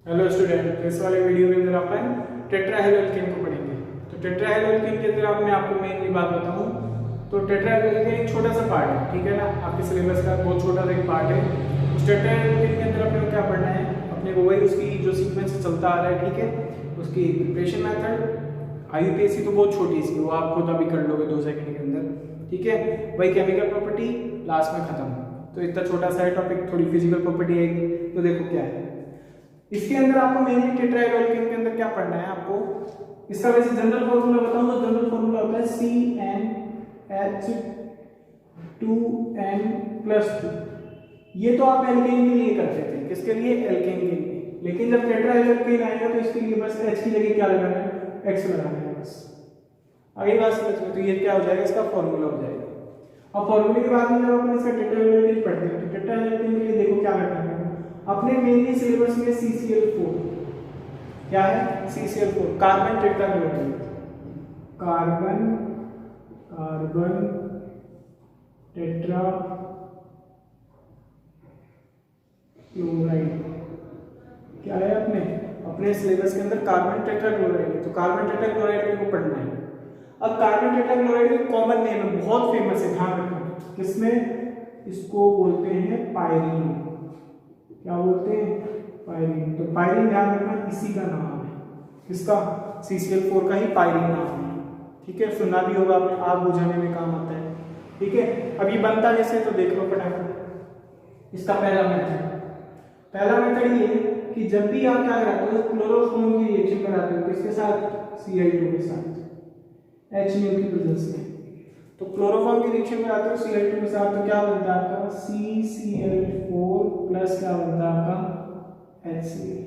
Hello student, इस वाले video के अंदर अपन टेट्राहेलोल्केन को पढ़ेंगे। तो टेट्राहेलोल्केन के अंदर मैं आपको मेनली बात बताऊं तो टेट्राहेलोल्केन एक छोटा सा पार्ट है, ठीक है ना। आपके सिलेबस का बहुत छोटा सा एक पार्ट है। उस टेट्राहेलोल्केन के अंदर अपने को क्या पढ़ना है, अपने को वही उसकी जो सीक्वेंस चलता आ रहा है, ठीक है, उसकी प्रिपरेशन मेथड। आईयूपीएससी तो बहुत छोटी सी, वो आप खुद अभी कर लोगे 2 सेकंड के अंदर, ठीक है। वही केमिकल प्रॉपर्टी लास्ट में खत्म। तो इतना छोटा सा है टॉपिक, थोड़ी फिजिकल प्रॉपर्टी आएगी। तो देखो क्या है इसके अंदर, आपको मेनली टेट्राहेलोल्केन के अंदर क्या पढ़ना है आपको। इसका वैसे जनरल फॉर्मूला बताऊं तो जनरल फॉर्मूला होता है CnH2n+2। ये तो आप एल्केन के लिए करते थे, किसके लिए, एल्केन के लिए। लेकिन जब टेट्राहेलोल्केन आएगा तो इसके लिए बस H की जगह क्या लगाना है, X लगाना है बस। आगे बात समझ में। तो ये क्या हो जाएगा, इसका फॉर्मूला हो जाएगा। अब फॉर्मूले के बाद में जब अपन इसका टेट्राहेलोल्केन पढ़ते हैं तो टेट्राहेलोल्केन के लिए देखो क्या करना है अपने मेनली सिलेबस में। CCl4 क्या है, CCl4 carbon tetrachloride, carbon tetrachloride क्या है अपने सिलेबस के अंदर कार्बन टेट्राक्लोराइड है। तो कार्बन टेट्राक्लोराइड को पढ़ना है। अब कार्बन टेट्राक्लोराइड एक कॉमन नेम है, बहुत फेमस है, ध्यान रखना। किसमें, इसको बोलते हैं पायरीन। क्या बोलते हैं, पायरीन। तो पायरीन ध्यान रखना, इसी का नाम है, किसका, CCl4 का ही पायरीन नाम है, ठीक है। सुना भी होगा आपने, आग बुझाने में काम आता है, ठीक है। अब ये बनता जैसे, तो देख लो फटाफट। इसका पहला मेथड ये है कि जब भी आप क्या कराते हो, क्लोरोफॉर्म की रिएक्शन कराते हो, किसके साथ, Cl2 के साथ, HNO की प्रेजेंस में। तो क्लोरोफॉर्म की रिएक्शन कराते हो Cl2 के साथ, तो क्या बनता है आपका CCl4 प्लस क्या बनता है आपका HCl।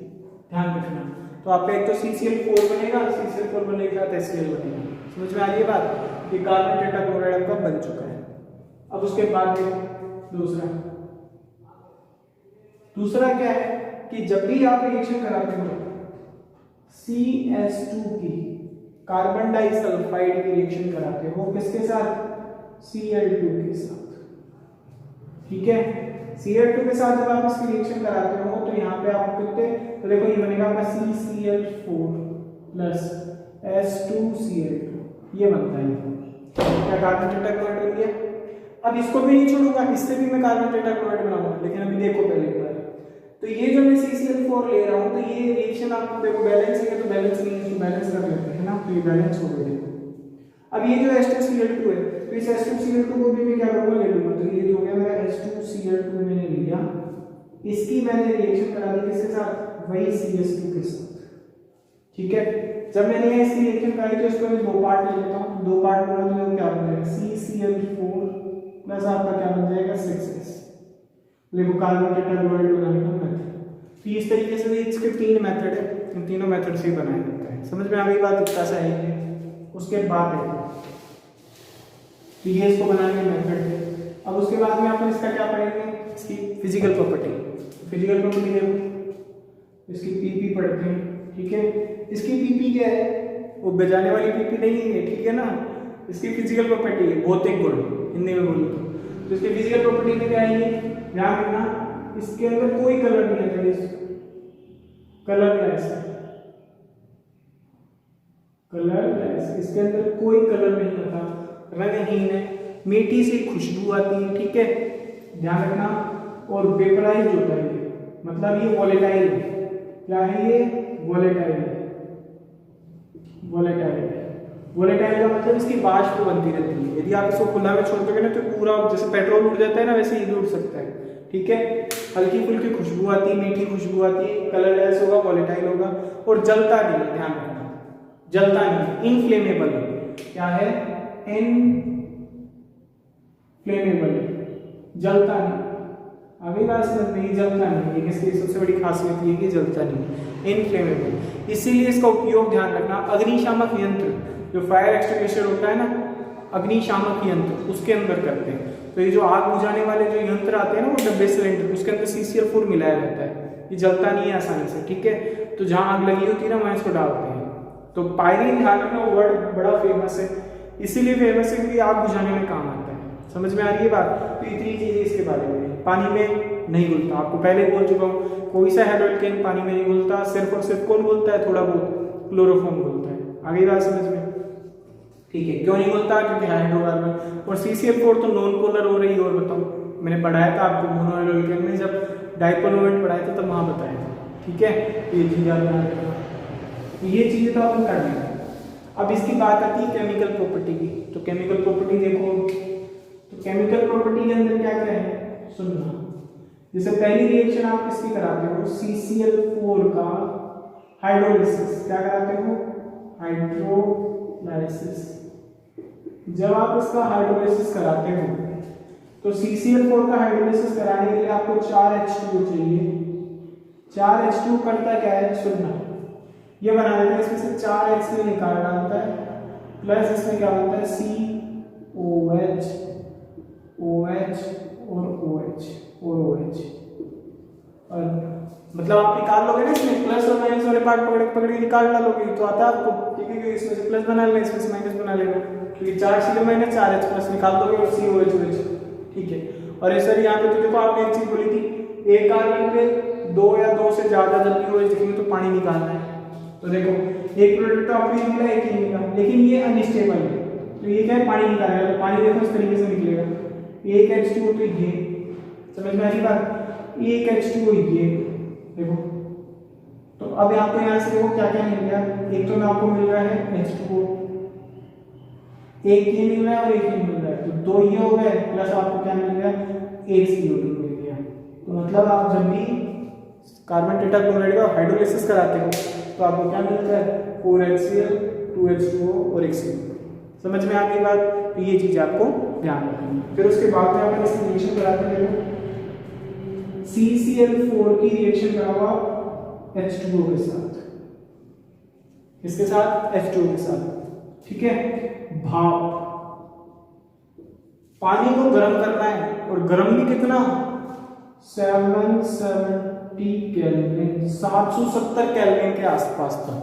ध्यान रखना। तो आपका एक तो CCl4 बनेगा, CCl4 बनने के साथ HCl बनेगा। समझ में आ रही है बात। ये कार्बन टेट्राक्लोराइड आपका बन चुका है। अब उसके बाद दूसरा क्या है कि जब भी आप रिएक्शन कराते हो CH2 की, कार्बन डाइसल्फाइड की रिएक्शन कराते हो, किसके साथ, Cl2 के साथ, ठीक है। Cl2 के साथ जब आप इसकी रिएक्शन कराते हो तो यहाँ पे आप कितने, तो देखो ये बनेगा आपका CCl4 प्लस H2Cl2, ये बनता है क्या, कार्बन टेट्राक्लोराइड बन गया। अब इसको भी नहीं छोड़ूंगा, इससे भी मैं कार्बन टेट्राक्लोराइड बनाऊंगा, लेकिन अभी देखो पहले एक बार। तो ये जो मैं CCl4 ले रहा हूँ, तो ये रिएक्शन आपको देखो बैलेंस है, तो बैलेंस नहीं है, तो बैलेंस रख लेते हैं ना, तो ये बैलेंस हो गया। अब ये जो H2Cl2 है, तो इस H2Cl2 को भी मैं क्या करूंगा, ले लूंगा। तो ये जो हो गया मेरा H2Cl2 मैंने लिया, इसकी मैंने रिएक्शन करा दी किसके साथ, वही CH2 के साथ, ठीक है। जब मैंने इसकी रिएक्शन कराई तो इसको मैं 2 पार्ट ले लेता हूँ। 2 पार्ट में तो क्या बन जाएगा, CCl4 प्लस आपका क्या बन जाएगा 6S। देखो कार्बन टेट्राक्लोराइड बनाने का मेथड। तो इस तरीके से इसके 3 मेथड है, इन तीनों मेथड से ही बनाया जाता है। समझ में आ गई बात, इतना सा है। उसके बाद देखो, तो ये इसको बनाने के मेथड है। अब उसके बाद में अपन इसका क्या पढ़ेंगे, इसकी फिजिकल प्रॉपर्टी। फिजिकल प्रॉपर्टी देखो, इसकी PP पढ़ते हैं, ठीक है। इसकी PP क्या है, वो बजाने वाली PP नहीं है, ठीक है ना। इसकी फिजिकल प्रॉपर्टी है भौतिक गुण, हिंदी में बोलो तो इसकी फिजिकल प्रॉपर्टी में क्या है, ध्यान रखना, इसके अंदर कोई कलर नहीं है, कलरलेस, इसके अंदर कोई कलर नहीं आता, रंगहीन है, मीठी सी खुशबू आती है, ठीक है, ध्यान रखना। और वेपराइज होता है ये, मतलब ये वोलेटाइल है। क्या है ये, वोलेटाइल है। वोलेटाइल का मतलब इसकी वाष्प बनती रहती है। यदि आप इसको खुला में छोड़ दोगे ना तो पूरा जैसे पेट्रोल उड़ जाता है ना, वैसे ये भी उड़ सकता है, ठीक है। हल्की फुल्की खुशबू आती है, मीठी खुशबू आती है, कलरलेस होगा, वोलेटाइल होगा, और जलता नहीं है, ध्यान रखना, जलता नहीं, इनफ्लेमेबल। क्या है, इनफ्लेमेबल, जलता नहीं। अभी बात समझ में, जलता नहीं, इसकी सबसे बड़ी खासियत ये कि जलता नहीं, इनफ्लेमेबल। इसीलिए इसका उपयोग, ध्यान रखना, अग्निशामक यंत्र, जो फायर एक्सटिंग्विशर होता है ना, अग्निशामक यंत्र, उसके अंदर करते हैं। तो ये जो आग बुझाने वाले जो यंत्र आते हैं ना, वो डब्बे सिलेंडर, उसके अंदर CCl4 मिलाया जाता है, ये जलता नहीं है आसानी से, ठीक है। तो जहां आग लगी होती है ना, वहां इसको डालते हैं। तो पायरीन, ध्यान रखना, वर्ड बड़ा फेमस है, इसीलिए फेमस है क्योंकि आग बुझाने में काम आता है। समझ में आ रही है बात। तो इतनी चीजें इसके बारे में। पानी में नहीं घुलता। आपको पहले बोल चुका हूँ, कोई सा हाइड्रोएल्केन पानी में नहीं घुलता, सिर्फ और सिर्फ कौन घुलता है, थोड़ा बहुत क्लोरोफॉर्म घुलता है। आगे बात समझ में? ठीक है, क्यों नहीं घुलता? क्योंकि हाइड्रोकार्बन। और CCl4 तो नॉन पोलर हो रही है। और बताओ, मैंने पढ़ाया था आपको मोनोहाइड्रोएल्केन में, जब डाइपोल मोमेंट पढ़ाया था तब वहाँ बताया था। ठीक है, ये चीज याद रखना। ये चीजें तो अपन कर लेंगे। अब इसकी बात आती है केमिकल प्रॉपर्टी की। तो केमिकल प्रॉपर्टी देखो, तो केमिकल प्रॉपर्टी के अंदर क्या क्या है सुनना। जैसे पहली रिएक्शन आप किसकी कराते हो, CCl4 का हाइड्रोलाइसिस। क्या कराते हो? हाइड्रोलाइसिस। जब आप इसका हाइड्रोलाइसिस कराते हो तो CCl4 का हाइड्रोलाइसिस कराने के लिए आपको 4H2 चाहिए। 4H2 करता क्या है सुनना, ये बना देता है, इसमें से 4H निकाल डालता है, प्लस इसमें क्या होता है COH, OH और OH और OH। और मतलब आप निकाल लोगे ना, इसमें प्लस और माइनस वाले पार्ट पकड़ पकड़ के निकाल डालोगे तो आता है आपको। ठीक है, इसमें से प्लस बना लेना, इसमें से माइनस बना लेना, क्योंकि 4Cl माइनस 4H प्लस निकाल दोगे और COH OH। ठीक है, और इस तरह यहाँ पे तो देखो आपने एक चीज बोली थी, एक कार्बन पे 2 या 2 से ज्यादा जब भी OH दिखेंगे तो पानी निकालना है। तो देखो एक प्रोडक्ट तो आपको ये मिला, एक ही मिला, लेकिन ये अनस्टेबल है, तो ये क्या है, पानी निकालेगा। तो पानी देखो इस तरीके से निकलेगा, एक H2O तो ये, समझ में आ रही बात, एक H2O ये देखो। तो अब आपको यहाँ से देखो क्या क्या मिल गया, एक तो आपको मिल रहा है H2O, एक ये मिल रहा है और एक ये मिल रहा है, तो 2 ये हो गए, प्लस आपको क्या मिल गया, एक CO2 मिल गया। तो मतलब आप जब भी कार्बन टेट्राक्लोराइड का हाइड्रोलाइसिस कराते हो तो आपको क्या मिलता है, 4HCl, 2H2O और एक CO2। समझ में आ गई बात? तो ये चीज आपको ध्यान रखनी है। फिर उसके बाद में अपन इसकी रिएक्शन कराते हैं, CCl4 की रिएक्शन कराओ आप H2O के साथ, इसके साथ H2O के साथ। ठीक है, भाप, पानी को गर्म करना है, और गर्म भी कितना, 770 केल्विन, 770 केल्विन के आसपास तक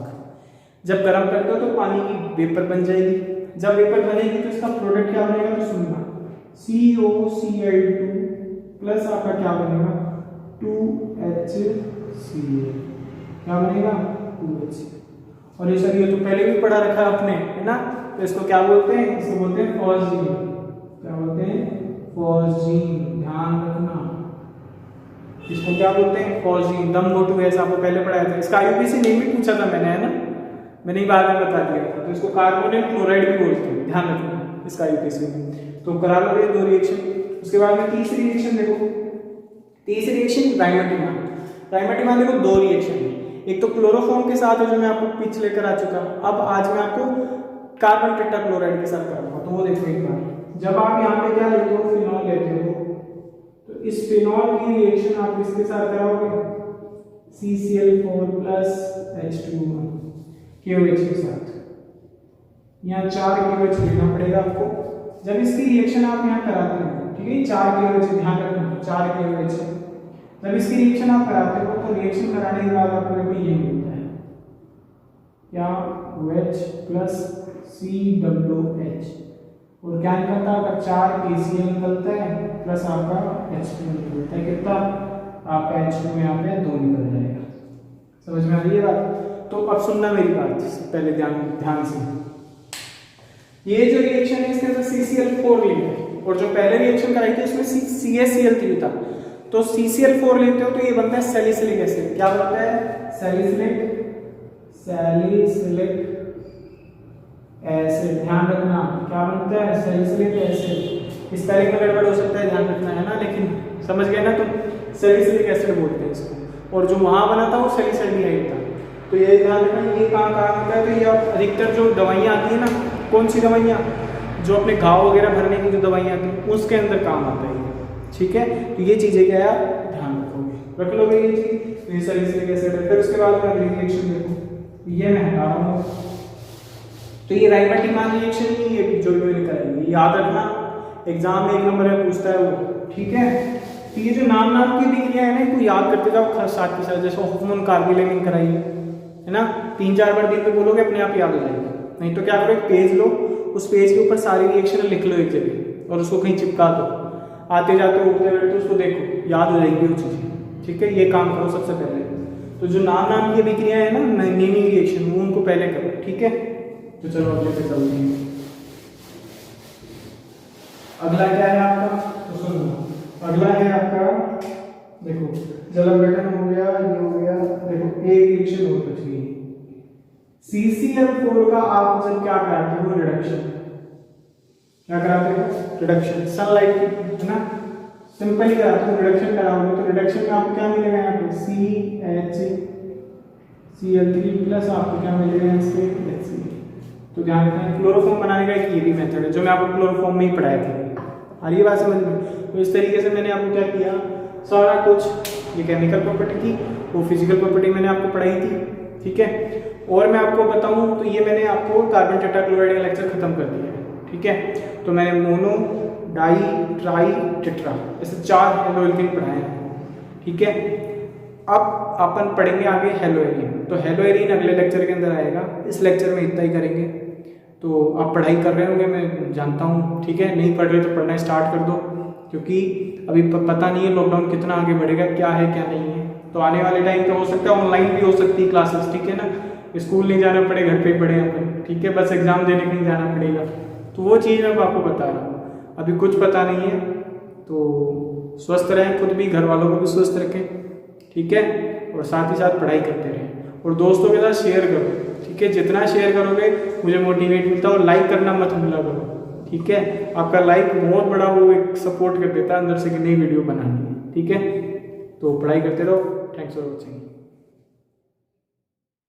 जब गर्म करते हो तो पानी की वेपर बन जाएगी। जब वेपर बनेगी तो इसका प्रोडक्ट क्या बनेगा, तो सुनना, COCl2 प्लस आपका क्या बनेगा, 2HCl। क्या बनेगा, 2HCl। और ये सर ये तो पहले भी पढ़ा रखा है आपने, है ना। तो इसको क्या बोलते हैं, इसको बोलते हैं फॉस्जीन। क्या बोलते हैं, फॉस्जीन, ध्यान रखना, इसको क्या बोलते हैं, फॉस्जीन। दम घोटू गैस आपको पहले पढ़ाया था, इसका IUPAC नेम भी पूछा था मैंने, है ना, मैंने बाद में बता दिया था। तो इसको कार्बोनिल क्लोराइड भी बोलते हैं, ध्यान रखना इसका IUPAC में। तो करा लो ये 2 रिएक्शन। उसके बाद में तीसरी रिएक्शन देखो, तीसरी रिएक्शन राइमेटिमा। राइमेटिमा देखो 2 रिएक्शन है, एक तो क्लोरोफॉर्म के साथ है जो मैं आपको पिछले करा चुका, अब आज मैं आपको कार्बन टेट्राक्लोराइड के साथ कराऊंगा। तो वो देखो एक बार, जब आप यहाँ पे क्या लेते हो, फिनॉल लेते हो, तो इस फिनॉल की रिएक्शन आप किसके साथ कराओगे, CCl4 प्लस H2O KOH के साथ। यहाँ 4 KOH लेना पड़ेगा आपको। जब इसकी रिएक्शन आप यहाँ कराते हो, ठीक है, 4 KOH, ध्यान रखना 4 KOH। जब इसकी रिएक्शन आप कराते हो तो रिएक्शन कराने के बाद आपको देखो ये मिलता है क्या, OH प्लस COH, और क्या निकलता है आपका, 4 KCl निकलता है, प्लस आपका H2 निकलता है। कितना, आपका H2 यहाँ पे 2 निकल जाएगा। समझ में आ रही है बात? तो अब सुनना मेरी बात पहले ध्यान से। ये जो रिएक्शन है इसके अंदर CCl4 लिया है, और जो पहले रिएक्शन कराई थी उसमें CaCl3 था। तो CCl4 लेते हो तो ये बनता है सैलिसिलिक एसिड। क्या बनता है, सैलिसिलिक एसिड। ध्यान रखना क्या बनता है, सैलिसिलिक एसिड। इस स्पेलिंग में गड़बड़ हो सकता है, ध्यान रखना, है ना, लेकिन समझ गए ना। तो सैलिसिलिक एसिड बोलते हैं इसको, और जो वहां बना था वो सैलिसाइल्डिहाइड था। तो ये ध्यान रखना, ये कहाँ होता है, तो ये अधिकतर जो दवाइयाँ आती है ना, कौन सी दवाइयाँ, जो अपने घाव वगैरह भरने की जो दवाइयाँ आती हैं उसके अंदर काम आता है। ठीक है, तो ये चीजें क्या है ध्यान रखोगे, रख लोगे ये चीज। तो ये सैलिसिलिक एसिड है। फिर उसके बाद में अगली रिएक्शन देखो, ये मैं हटा रहा हूँ। तो ये राइमेटिमा रिएक्शन ही है जो मैंने कराई, याद रखना, एग्जाम में 1 नंबर में पूछता है वो। ठीक है, तो ये जो नाम की डिग्रियां है ना, इनको याद करते जाओ साथ के साथ। जैसे होफमैन कार्बोनिल कराई है ना, 3-4 बार दिन में बोलोगे अपने आप याद हो जाएगा। नहीं तो क्या करो, एक पेज लो, उस पेज के ऊपर सारी रिएक्शन लिख लो एक जगह और उसको कहीं चिपका दो। आते जाते उठते बैठते उसको देखो, याद हो जाएगी वो चीज़ें। ठीक है, ये काम करो सबसे पहले। तो जो नाम की अभी क्रिया है ना, नेमिंग रिएक्शन, वो उनको पहले करो। ठीक है, तो चलो अगले पे चलते हैं। अगला क्या है आपका, तो सुनो, अगला है आपका, देखो जल अपघटन हो गया, ये हो गया। देखो एक रिएक्शन और बच गई, CCl4 का आप जब क्या कराते हो, रिडक्शन। क्या कराते हो, रिडक्शन, सनलाइट की, है ना, सिंपल ही कराते हो। रिडक्शन कराओगे तो रिडक्शन में आपको क्या मिलेगा, यहाँ पे CHCl3 प्लस आपको क्या मिलेगा यहाँ से HCl। तो ध्यान रखना, क्लोरोफॉर्म बनाने का एक ये भी मेथड है जो मैं आपको क्लोरोफॉर्म में ही पढ़ाया था। आ रही है बात समझ में? तो इस तरीके से मैंने आपको क्या किया, सारा कुछ, ये केमिकल प्रॉपर्टी की, वो फिजिकल प्रॉपर्टी मैंने आपको पढ़ाई थी। ठीक है, और मैं आपको बताऊं तो ये मैंने आपको कार्बन टेट्राक्लोराइड का लेक्चर खत्म कर दिया है। ठीक है, तो मैंने मोनो, डाई, ट्राई, टेट्रा, ऐसे 4 हेलो एल्केन पढ़ाए हैं। ठीक है, अब अपन पढ़ेंगे आगे हेलो एरीन। तो हेलो एरीन अगले लेक्चर के अंदर आएगा, इस लेक्चर में इतना ही करेंगे। तो आप पढ़ाई कर रहे होंगे, मैं जानता हूँ। ठीक है, नहीं पढ़ रहे तो पढ़ना स्टार्ट कर दो, क्योंकि अभी पता नहीं है लॉकडाउन कितना आगे बढ़ेगा, क्या है क्या नहीं है। तो आने वाले टाइम पे हो सकता है ऑनलाइन भी हो सकती है क्लासेस। ठीक है ना, स्कूल नहीं जाना पड़े, घर पे ही पढ़े अपन। ठीक है, बस एग्जाम देने कहीं जाना पड़ेगा। तो वो चीज़ मैं आपको बता रहा हूँ, अभी कुछ पता नहीं है। तो स्वस्थ रहें, खुद भी, घर वालों को भी स्वस्थ रखें। ठीक है, और साथ ही साथ पढ़ाई करते रहें, और दोस्तों के साथ शेयर करो। ठीक है, जितना शेयर करोगे मुझे मोटिवेट मिलता है। और लाइक करना मत भूला करो। ठीक है, आपका लाइक बहुत बड़ा वो एक सपोर्ट कर देता है अंदर से कि नई वीडियो बनानी है। ठीक है, तो पढ़ाई करते रहो। Thanks for watching.